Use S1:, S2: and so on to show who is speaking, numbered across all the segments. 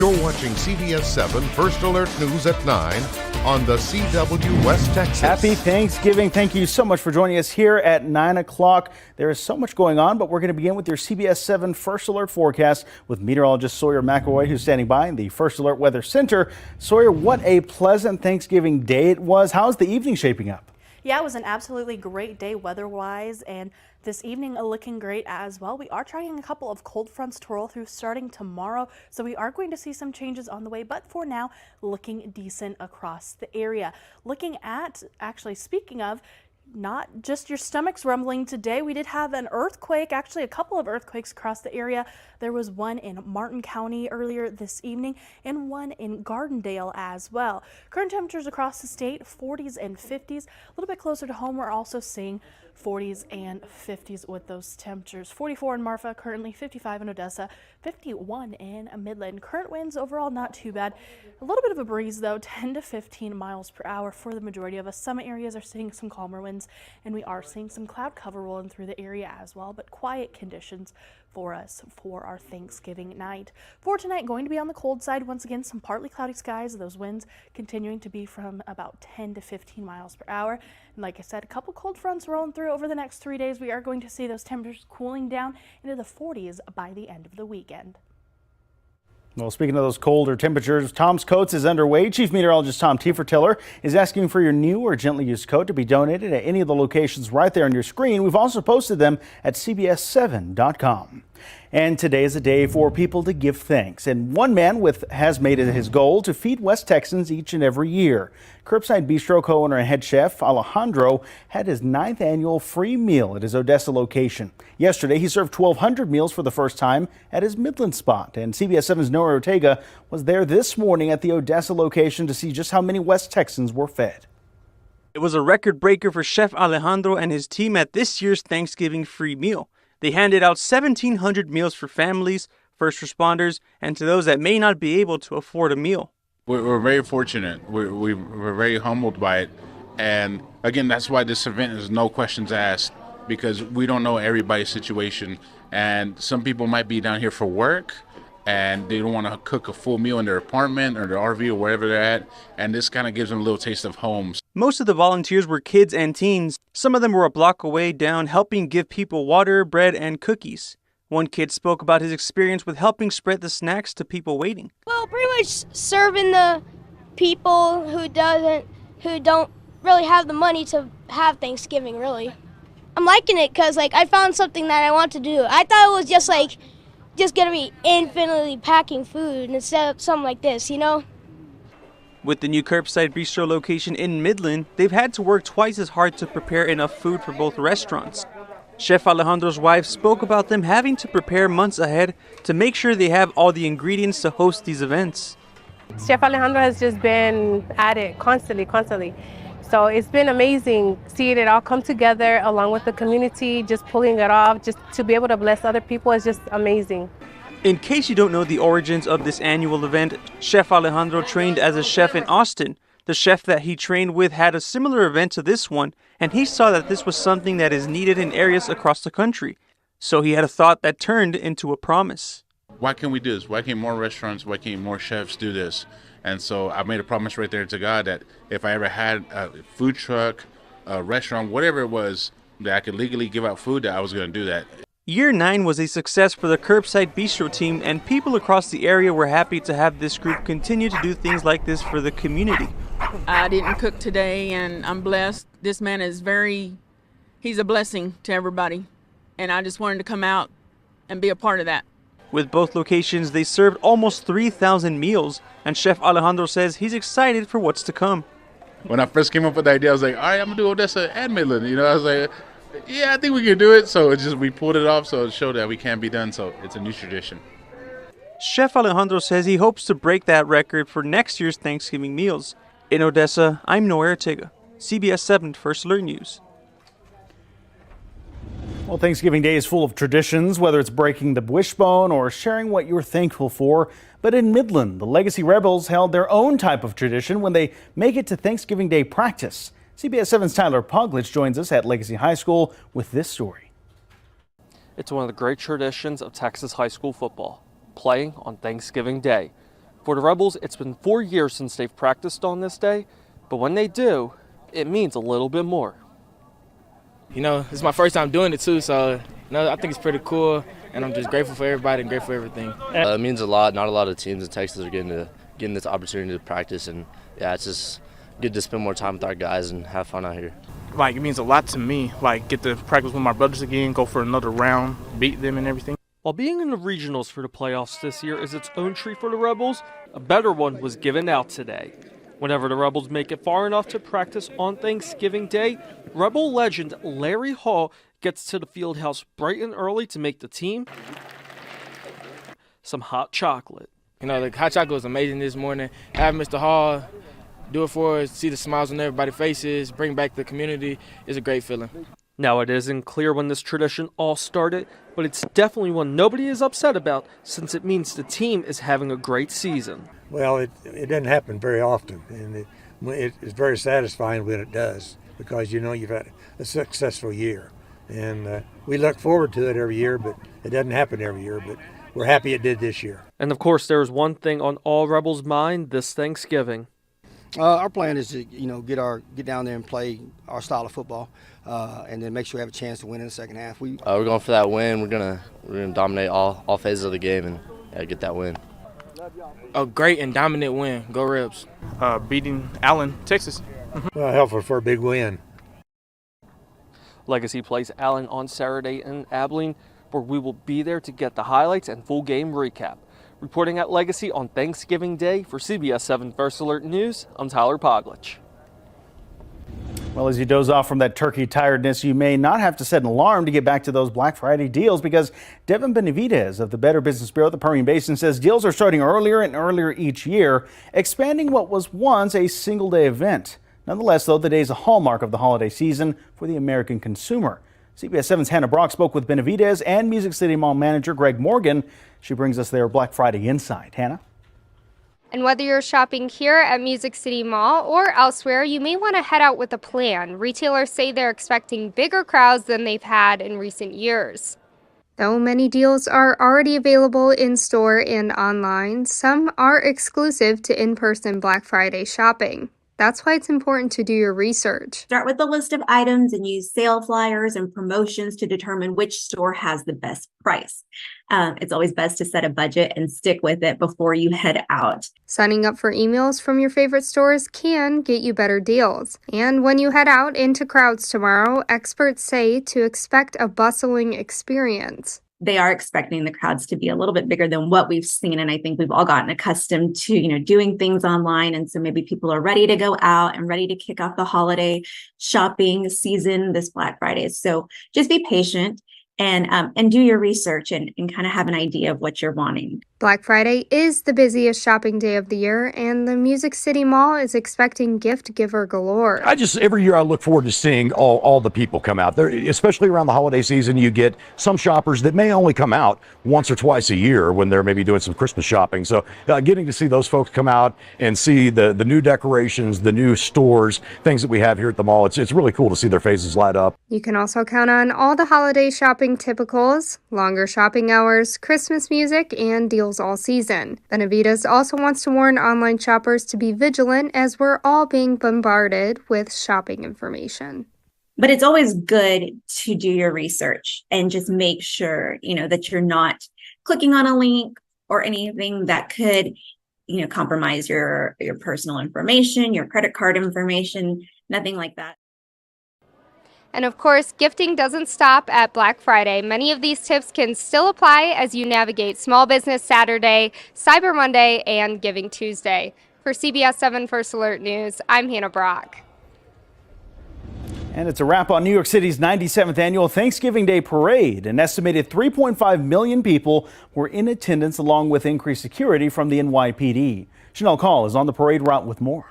S1: You're watching CBS7 First Alert News at 9 on the CW West Texas.
S2: Happy Thanksgiving. Thank you so much for joining us here at 9 o'clock. There is so much going on, but we're going to begin with your CBS7 First Alert forecast with meteorologist Sawyer McElroy, who's standing by in the First Alert Weather Center. Sawyer, what a pleasant Thanksgiving day it was. How's the evening shaping up?
S3: Yeah, it was an absolutely great day weather-wise, and this evening looking great as well. We are trying a couple of cold fronts to roll through starting tomorrow, so we are going to see some changes on the way, but for now, looking decent across the area. Looking at, actually speaking of, not just your stomachs rumbling today. We did have an earthquake, actually a couple of earthquakes across the area. There was one in Martin County earlier this evening and one in Gardendale as well. Current temperatures across the state, 40s and 50s. A little bit closer to home, we're also seeing 40s and 50s with those temperatures. 44 in Marfa, currently 55 in Odessa, 51 in Midland. Current winds overall not too bad. A little bit of a breeze though, 10 to 15 miles per hour for the majority of us. Some areas are seeing some calmer winds, and we are seeing some cloud cover rolling through the area as well, but quiet conditions for us for our Thanksgiving night. For tonight, going to be on the cold side. Once again, some partly cloudy skies. Those winds continuing to be from about 10 to 15 miles per hour. And like I said, a couple cold fronts rolling through over the next 3 days. We are going to see those temperatures cooling down into the 40s by the end of the weekend.
S2: Well, speaking of those colder temperatures, Tom's Coats is underway. Chief Meteorologist Tom Tiefertiller is asking for your new or gently used coat to be donated at any of the locations right there on your screen. We've also posted them at CBS7.com. And today is a day for people to give thanks. And one man has made it his goal to feed West Texans each and every year. Curbside Bistro co-owner and head chef Alejandro had his 9th annual free meal at his Odessa location. Yesterday, he served 1,200 meals for the first time at his Midland spot. And CBS7's Noah Ortega was there this morning at the Odessa location to see just how many West Texans were fed.
S4: It was a record breaker for Chef Alejandro and his team at this year's Thanksgiving free meal. They handed out 1,700 meals for families, first responders, and to those that may not be able to afford a meal.
S5: We're very fortunate. We're very humbled by it. And again, that's why this event is no questions asked, because we don't know everybody's situation. And some people might be down here for work, and they don't want to cook a full meal in their apartment or their RV or wherever they're at. And this kind of gives them a little taste of home.
S4: Most of the volunteers were kids and teens. Some of them were a block away down, helping give people water, bread, and cookies. One kid spoke about his experience with helping spread the snacks to people waiting.
S6: Well, pretty much serving the people who don't really have the money to have Thanksgiving, really. I'm liking it because, I found something that I want to do. I thought it was just gonna be infinitely packing food instead of something like this, you know?
S4: With the new Curbside Bistro location in Midland, they've had to work twice as hard to prepare enough food for both restaurants. Chef Alejandro's wife spoke about them having to prepare months ahead to make sure they have all the ingredients to host these events.
S7: Chef Alejandro has just been at it constantly. So it's been amazing seeing it all come together along with the community, just pulling it off, just to be able to bless other people is just amazing.
S4: In case you don't know the origins of this annual event, Chef Alejandro trained as a chef in Austin. The chef that he trained with had a similar event to this one, and he saw that this was something that is needed in areas across the country. So he had a thought that turned into a promise.
S5: Why can't we do this? Why can't more restaurants, why can't more chefs do this? And so I made a promise right there to God that if I ever had a food truck, a restaurant, whatever it was, that I could legally give out food, that I was going to do that.
S4: Year 9 was a success for the Curbside Bistro team, and people across the area were happy to have this group continue to do things like this for the community.
S8: I didn't cook today, and I'm blessed. This man is he's a blessing to everybody, and I just wanted to come out and be a part of that.
S4: With both locations, they served almost 3,000 meals, and Chef Alejandro says he's excited for what's to come.
S5: When I first came up with the idea, I was like, all right, I'm going to do Odessa and Midland. I was like, yeah, I think we can do it. So we pulled it off, so it showed that we can be done. So it's a new tradition.
S4: Chef Alejandro says he hopes to break that record for next year's Thanksgiving meals. In Odessa, I'm Noah Ortega, CBS7 First Alert News.
S2: Well, Thanksgiving Day is full of traditions, whether it's breaking the wishbone or sharing what you're thankful for. But in Midland, the Legacy Rebels held their own type of tradition when they make it to Thanksgiving Day practice. CBS7's Tyler Poglich joins us at Legacy High School with this story.
S9: It's one of the great traditions of Texas high school football, playing on Thanksgiving Day. For the Rebels, it's been 4 years since they've practiced on this day, but when they do, it means a little bit more.
S10: You know, it's my first time doing it too, so I think it's pretty cool, and I'm just grateful for everybody and grateful for everything.
S11: It means a lot. Not a lot of teams in Texas are getting this opportunity to practice, and yeah, it's just good to spend more time with our guys and have fun out here.
S10: Like, it means a lot to me, like get to practice with my brothers again, go for another round, beat them and everything.
S9: While being in the regionals for the playoffs this year is its own treat for the Rebels, a better one was given out today. Whenever the Rebels make it far enough to practice on Thanksgiving Day, Rebel legend Larry Hall gets to the field house bright and early to make the team some hot chocolate.
S10: You know, the hot chocolate was amazing this morning. Have Mr. Hall do it for us, see the smiles on everybody's faces, bring back the community, is a great feeling.
S9: Now, it isn't clear when this tradition all started, but it's definitely one nobody is upset about since it means the team is having a great season.
S12: Well, it doesn't happen very often, and it's very satisfying when it does because, you know, you've had a successful year. And we look forward to it every year, but it doesn't happen every year, but we're happy it did this year.
S9: And, of course, there's one thing on all Rebels' mind this Thanksgiving.
S13: Our plan is to, get down there and play our style of football, and then make sure we have a chance to win in the second half. We're
S11: going for that win. We're gonna dominate all phases of the game and get that win.
S10: A great and dominant win. Go Rebs. Beating Allen, Texas.
S12: Well, helpful for a big win.
S9: Legacy plays Allen on Saturday in Abilene, where we will be there to get the highlights and full game recap. Reporting at Legacy on Thanksgiving Day for CBS7 First Alert News, I'm Tyler Poglich.
S2: Well, as you doze off from that turkey tiredness, you may not have to set an alarm to get back to those Black Friday deals because Devin Benavidez of the Better Business Bureau at the Permian Basin says deals are starting earlier and earlier each year, expanding what was once a single-day event. Nonetheless, though, the day is a hallmark of the holiday season for the American consumer. CBS7's Hannah Brock spoke with Benavidez and Music City Mall manager Greg Morgan. She brings us their Black Friday insight. Hannah?
S14: And whether you're shopping here at Music City Mall or elsewhere, you may want to head out with a plan. Retailers say they're expecting bigger crowds than they've had in recent years. Though many deals are already available in store and online, some are exclusive to in-person Black Friday shopping. That's why it's important to do your research.
S15: Start with a list of items and use sale flyers and promotions to determine which store has the best price. It's always best to set a budget and stick with it before you head out.
S14: Signing up for emails from your favorite stores can get you better deals. And when you head out into crowds tomorrow, experts say to expect a bustling experience.
S15: They are expecting the crowds to be a little bit bigger than what we've seen. And I think we've all gotten accustomed to, doing things online. And so maybe people are ready to go out and ready to kick off the holiday shopping season this Black Friday. So just be patient and do your research and kind of have an idea of what you're wanting.
S14: Black Friday is the busiest shopping day of the year, and the Music City Mall is expecting gift giver galore.
S16: Every year I look forward to seeing all the people come out there, especially around the holiday season. You get some shoppers that may only come out once or twice a year when they're maybe doing some Christmas shopping. So getting to see those folks come out and see the new decorations, the new stores, things that we have here at the mall, it's really cool to see their faces light up.
S14: You can also count on all the holiday shopping typicals, longer shopping hours, Christmas music, and deals all season. Benavidez also wants to warn online shoppers to be vigilant as we're all being bombarded with shopping information.
S15: But it's always good to do your research and just make sure, that you're not clicking on a link or anything that could, compromise your personal information, your credit card information, nothing like that.
S14: And of course, gifting doesn't stop at Black Friday. Many of these tips can still apply as you navigate Small Business Saturday, Cyber Monday, and Giving Tuesday. For CBS7 First Alert News, I'm Hannah Brock.
S2: And it's a wrap on New York City's 97th annual Thanksgiving Day Parade. An estimated 3.5 million people were in attendance along with increased security from the NYPD. Chanel Call is on the parade route with more.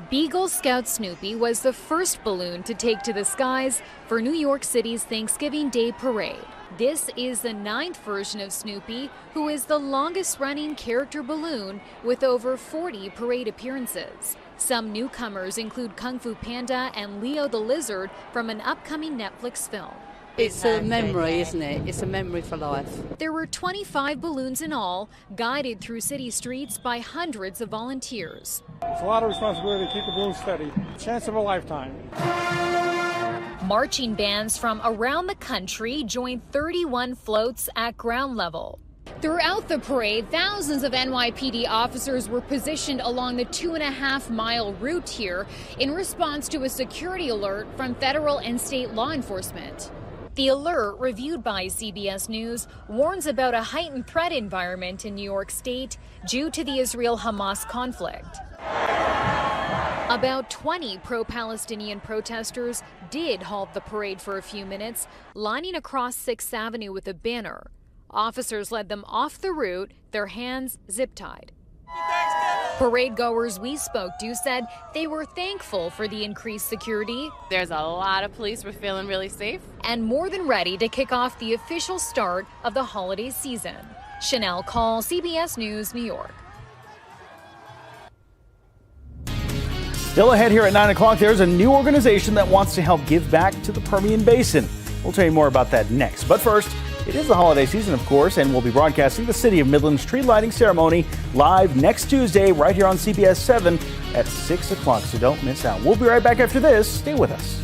S17: Beagle Scout Snoopy was the first balloon to take to the skies for New York City's Thanksgiving Day Parade. This is the 9th version of Snoopy, who is the longest-running character balloon with over 40 parade appearances. Some newcomers include Kung Fu Panda and Leo the Lizard from an upcoming Netflix film.
S18: It's a memory, isn't it? It's a memory for life.
S17: There were 25 balloons in all, guided through city streets by hundreds of volunteers.
S19: It's a lot of responsibility to keep the balloons steady. Chance of a lifetime.
S17: Marching bands from around the country joined 31 floats at ground level. Throughout the parade, thousands of NYPD officers were positioned along the 2.5-mile route here in response to a security alert from federal and state law enforcement. The alert, reviewed by CBS News, warns about a heightened threat environment in New York State due to the Israel-Hamas conflict. About 20 pro-Palestinian protesters did halt the parade for a few minutes, lining across 6th Avenue with a banner. Officers led them off the route, their hands zip-tied. Parade goers we spoke to said they were thankful for the increased security.
S20: There's a lot of police. We're feeling really safe.
S17: And more than ready to kick off the official start of the holiday season. Chanel Call, CBS News, New York.
S2: Still ahead here at 9 o'clock, there's a new organization that wants to help give back to the Permian Basin. We'll tell you more about that next. But first, it is the holiday season, of course, and we'll be broadcasting the City of Midland's tree lighting ceremony live next Tuesday right here on CBS7 at 6 o'clock, so don't miss out. We'll be right back after this. Stay with us.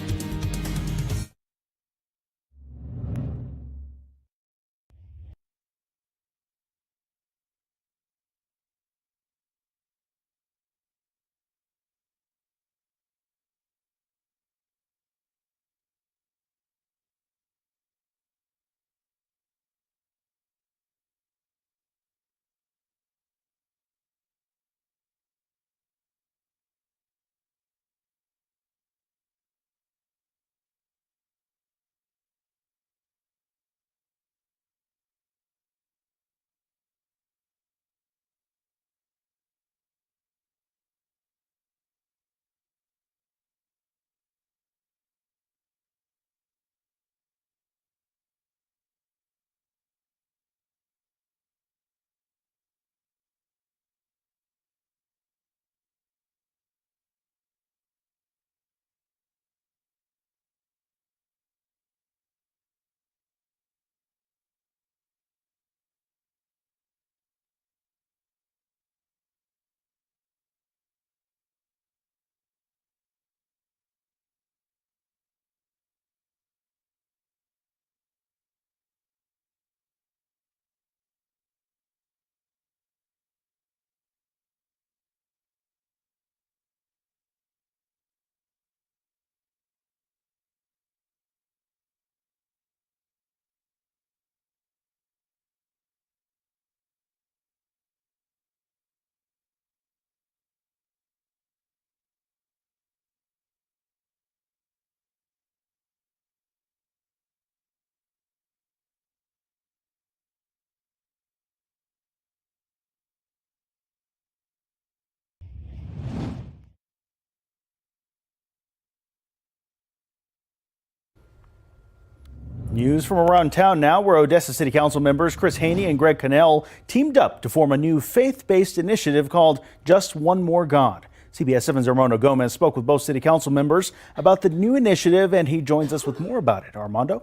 S2: News from around town now, where Odessa City Council members Chris Haney and Greg Cannell teamed up to form a new faith-based initiative called Just One More God. CBS 7's Armando Gomez spoke with both city council members about the new initiative, and he joins us with more about it. Armando?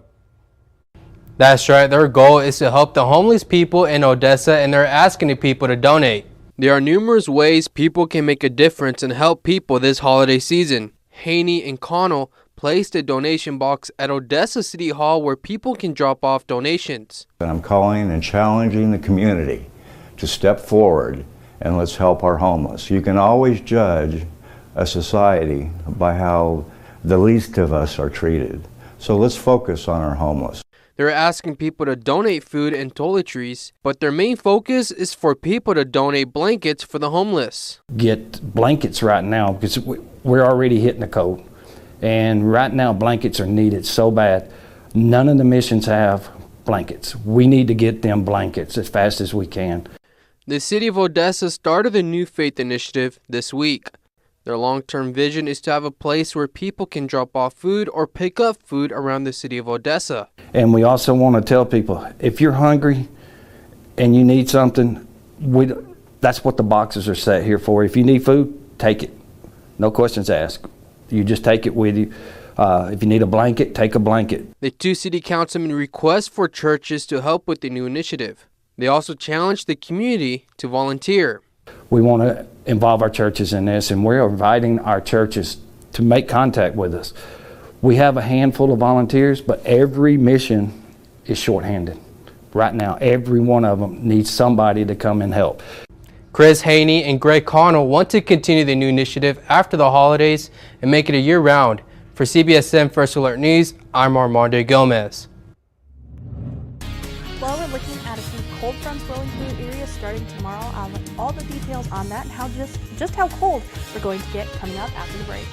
S21: That's right. Their goal is to help the homeless people in Odessa, and they're asking the people to donate. There are numerous ways people can make a difference and help people this holiday season. Haney and Connell placed a donation box at Odessa City Hall where people can drop off donations.
S22: I'm calling and challenging the community to step forward and let's help our homeless. You can always judge a society by how the least of us are treated. So let's focus on our homeless.
S21: They're asking people to donate food and toiletries, but their main focus is for people to donate blankets for the homeless.
S23: Get blankets right now because we're already hitting the code. And right now blankets are needed so bad. None of the missions have blankets. We need to get them blankets as fast as we can.
S21: The city of Odessa started a new faith initiative this week. Their long-term vision is to have a place where people can drop off food or pick up food around the city of Odessa.
S23: And we also want to tell people, if you're hungry and you need something, that's what the boxes are set here for. If you need food, take it. No questions asked. You just take it with you. If you need a blanket, take a blanket.
S21: The two city councilmen request for churches to help with the new initiative. They also challenge the community to volunteer.
S23: We want to involve our churches in this, and we're inviting our churches to make contact with us. We have a handful of volunteers, but every mission is shorthanded. Right now, every one of them needs somebody to come and help.
S21: Chris Haney and Greg Connell want to continue the new initiative after the holidays and make it a year-round. For CBS7 First Alert News, I'm Armando Gomez.
S1: Well, we're looking at a few cold fronts rolling through areas starting tomorrow. All the details on that and how just how cold we're going to get coming up after the break.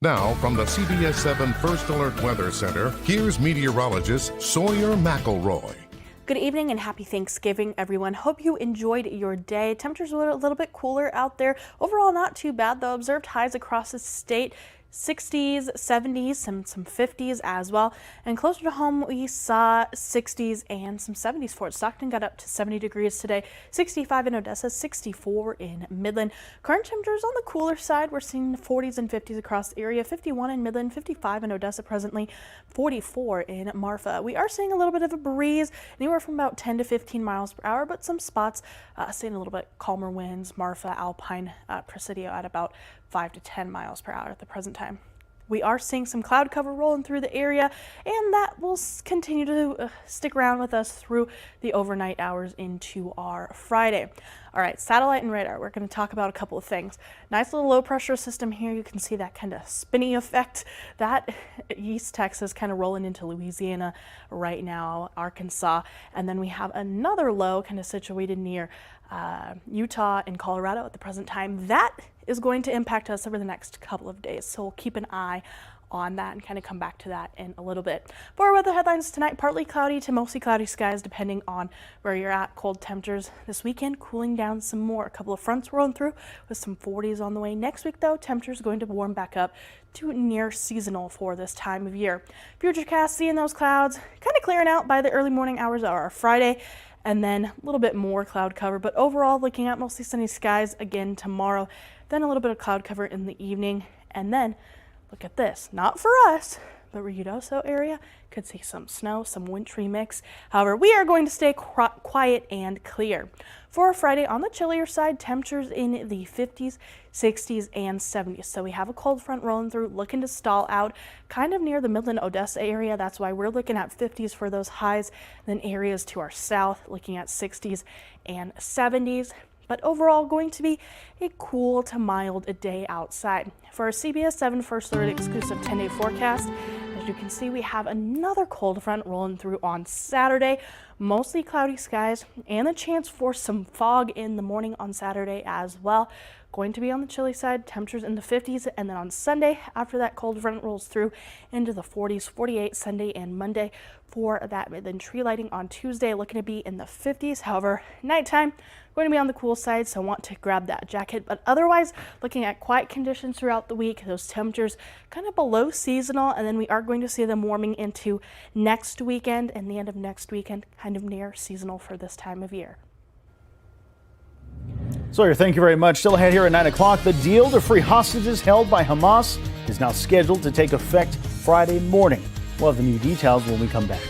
S3: Now, from the CBS7 First Alert Weather Center, here's meteorologist Sawyer McElroy.
S1: Good evening and happy Thanksgiving, everyone. Hope you enjoyed your day. Temperatures were a little bit cooler out there. Overall, not too bad, though. Observed highs across the state. 60s, 70s, some 50s as well. And closer to home, we saw 60s and some 70s for it. Stockton got up to 70 degrees today, 65 in Odessa, 64 in Midland. Current temperatures on the cooler side, we're seeing 40s and 50s across the area, 51 in Midland, 55 in Odessa presently, 44 in Marfa. We are seeing a little bit of a breeze, anywhere from about 10 to 15 miles per hour, but some spots seeing a little bit calmer winds. Marfa, Alpine, Presidio at about 5 to 10 miles per hour at the present time. We are seeing some cloud cover rolling through the area, and that will continue to stick around with us through the overnight hours into our Friday. All right, satellite and radar, we're going to talk about a couple of things. Nice little low pressure system here. You can see that kind of spinny effect. That East Texas kind of rolling into Louisiana right now, Arkansas. And then we have another low kind of situated near Utah and Colorado at the present time. That is going to impact us over the next couple of days. So we'll keep an eye on that and kind of come back to that in a little bit. For our weather headlines tonight, partly cloudy to mostly cloudy skies depending on where you're at. Cold temperatures this weekend, cooling down some more. A couple of fronts rolling through with some 40s on the way. Next week though, temperatures going to warm back up to near seasonal for this time of year. Futurecast seeing those clouds kind of clearing out by the early morning hours of our Friday, and then a little bit more cloud cover, but overall looking at mostly sunny skies again tomorrow, then a little bit of cloud cover in the evening, and then look at this, not for us, the Ruidoso area. Could see some snow, some wintry mix. However, we are going to stay quiet and clear. For Friday, on the chillier side, temperatures in the 50s, 60s, and 70s. So we have a cold front rolling through, looking to stall out kind of near the Midland-Odessa area. That's why we're looking at 50s for those highs. Then areas to our south, looking at 60s and 70s. But overall, going to be a cool to mild day outside. For our CBS7 First Alert exclusive 10-day forecast, as you can see, we have another cold front rolling through on Saturday. Mostly cloudy skies and a chance for some fog in the morning on Saturday as well. Going to be on the chilly side, temperatures in the 50s, and then on Sunday, after that cold front rolls through into the 40s, 48 Sunday and Monday for that. Then tree lighting on Tuesday, looking to be in the 50s. However, nighttime, going to be on the cool side, so want to grab that jacket. But otherwise, looking at quiet conditions throughout the week, those temperatures kind of below seasonal, and then we are going to see them warming into next weekend and the end of next weekend, kind of near seasonal for this time of year.
S2: Sawyer, thank you very much. Still ahead here at 9 o'clock, the deal to free hostages held by Hamas is now scheduled to take effect Friday morning. We'll have the new details when we come back.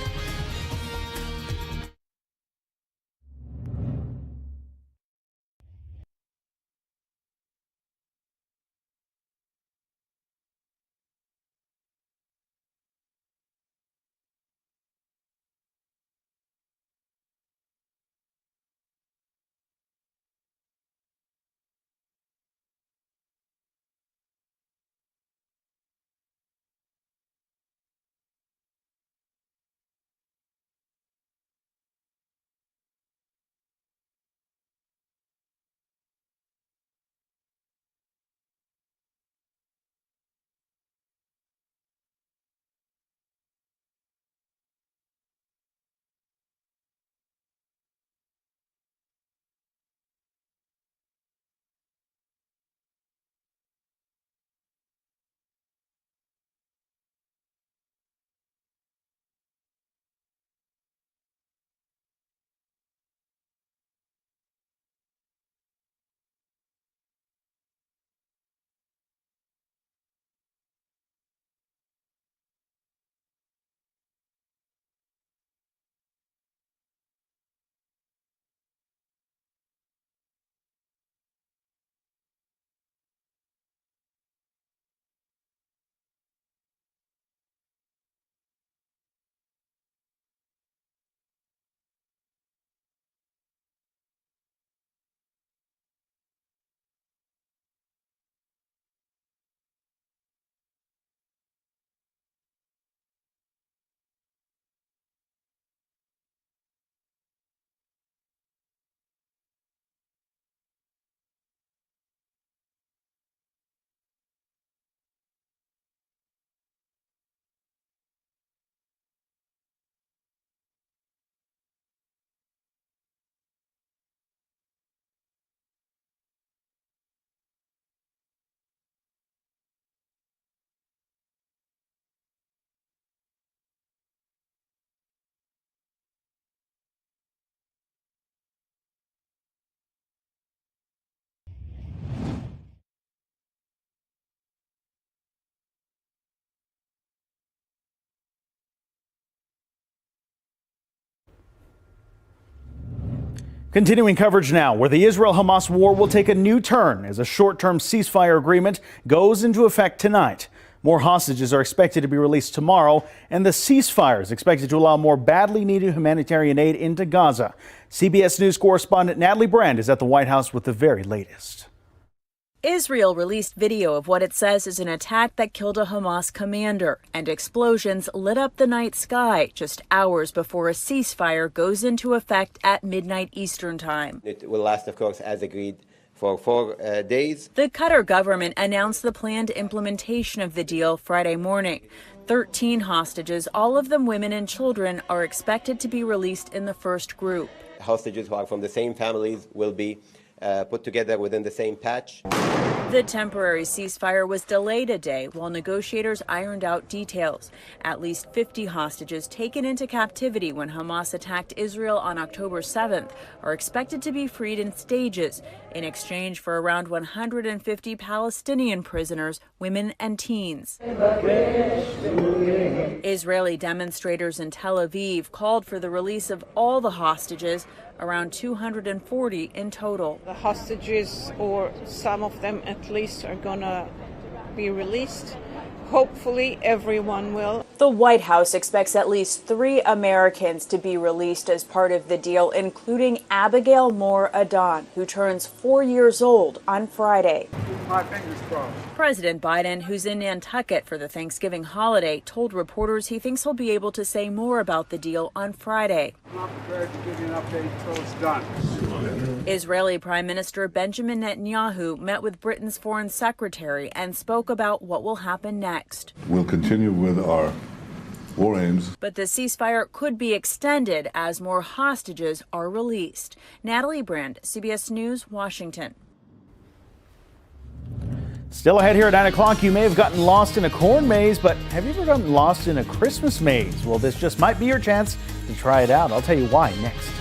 S2: Continuing coverage now, where the Israel-Hamas war will take a new turn as a short-term ceasefire agreement goes into effect tonight. More hostages are expected to be released tomorrow, and the ceasefire is expected to allow more badly needed humanitarian aid into Gaza. CBS News correspondent Natalie Brand is at the White House with the very latest.
S6: Israel released video of what it says is an attack that killed a Hamas commander, and explosions lit up the night sky just hours before a ceasefire goes into effect at midnight Eastern time.
S7: It will last, of course, as agreed, for 4 days.
S6: The Qatar government announced the planned implementation of the deal Friday morning. 13 hostages, all of them women and children, are expected to be released in the first group.
S7: Hostages who are from the same families will be put together within the same patch.
S6: The temporary ceasefire was delayed a day while negotiators ironed out details. At least 50 hostages taken into captivity when Hamas attacked Israel on October 7th are expected to be freed in stages in exchange for around 150 Palestinian prisoners, women and teens. Israeli demonstrators in Tel Aviv called for the release of all the hostages, around 240 in total.
S4: The hostages, or some of them at least, are going to be released. Hopefully everyone will.
S6: The White House expects at least 3 Americans to be released as part of the deal, including Abigail Moore Adon, who turns 4 years old on Friday.
S19: My fingers crossed.
S6: President Biden, who's in Nantucket for the Thanksgiving holiday, told reporters he thinks he'll be able to say more about the deal on Friday.
S19: I'm not prepared to give you an update until it's done.
S6: Israeli Prime Minister Benjamin Netanyahu met with Britain's foreign secretary and spoke about what will happen next.
S5: We'll continue with our war aims.
S6: But the ceasefire could be extended as more hostages are released. Natalie Brand, CBS News, Washington.
S2: Still ahead here at 9 o'clock, you may have gotten lost in a corn maze, but have you ever gotten lost in a Christmas maze? Well, this just might be your chance to try it out. I'll tell you why next.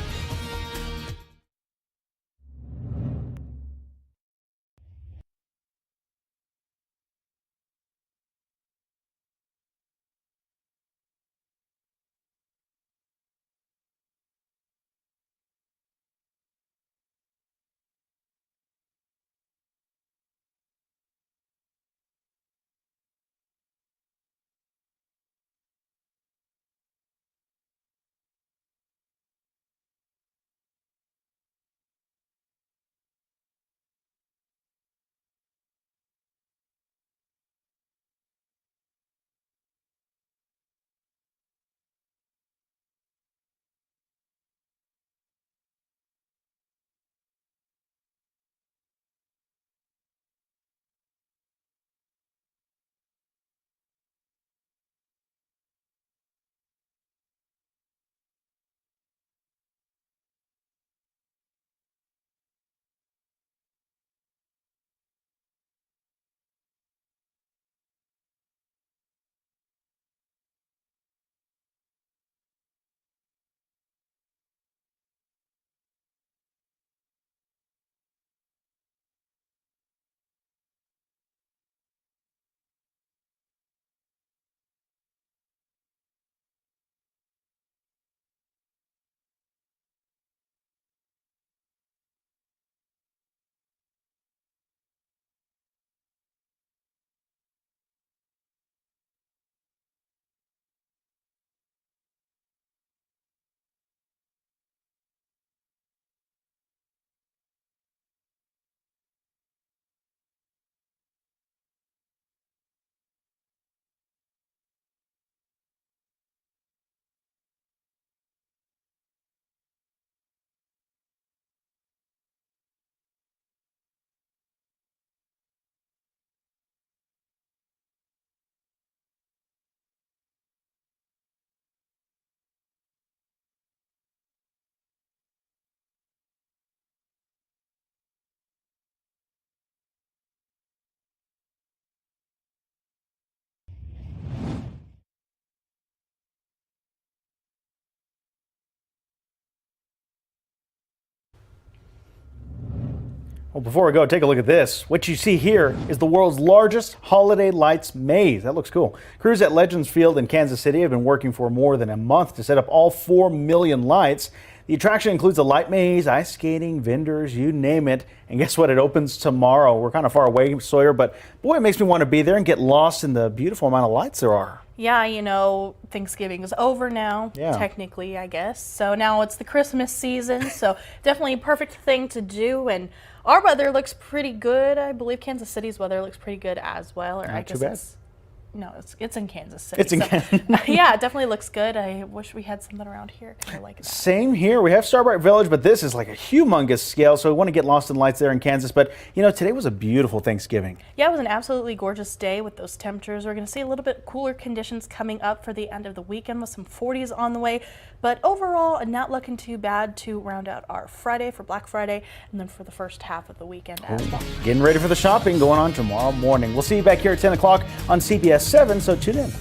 S2: Well, before we go, take a look at this. What you see here is the world's largest holiday lights maze. That looks cool. Crews at Legends Field in Kansas City have been working for more than a month to set up all 4 million lights. The attraction includes a light maze, ice skating, vendors, you name it. And guess what? It opens tomorrow. We're kind of far away, Sawyer, but boy, it makes me want to be there and get lost in the beautiful amount of lights there are.
S1: Yeah, you know, Thanksgiving is over now, technically, I guess. So now it's the Christmas season, so definitely a perfect thing to do. And our weather looks pretty good. I believe Kansas City's weather looks pretty good as well. Or
S2: Not
S1: I guess
S2: too bad.
S1: It's No, it's in Kansas City.
S2: It's in Kansas.
S1: Yeah, it definitely looks good. I wish we had something around here kind of like that.
S2: Same here. We have Starbright Village, but this is like a humongous scale, so we want to get lost in lights there in Kansas. But, you know, today was a beautiful Thanksgiving.
S1: Yeah, it was an absolutely gorgeous day with those temperatures. We're going to see a little bit cooler conditions coming up for the end of the weekend with some 40s on the way. But overall, not looking too bad to round out our Friday for Black Friday and then for the first half of the weekend as well.
S2: Getting ready for the shopping going on tomorrow morning. We'll see you back here at 10 o'clock on CBS7, so tune in.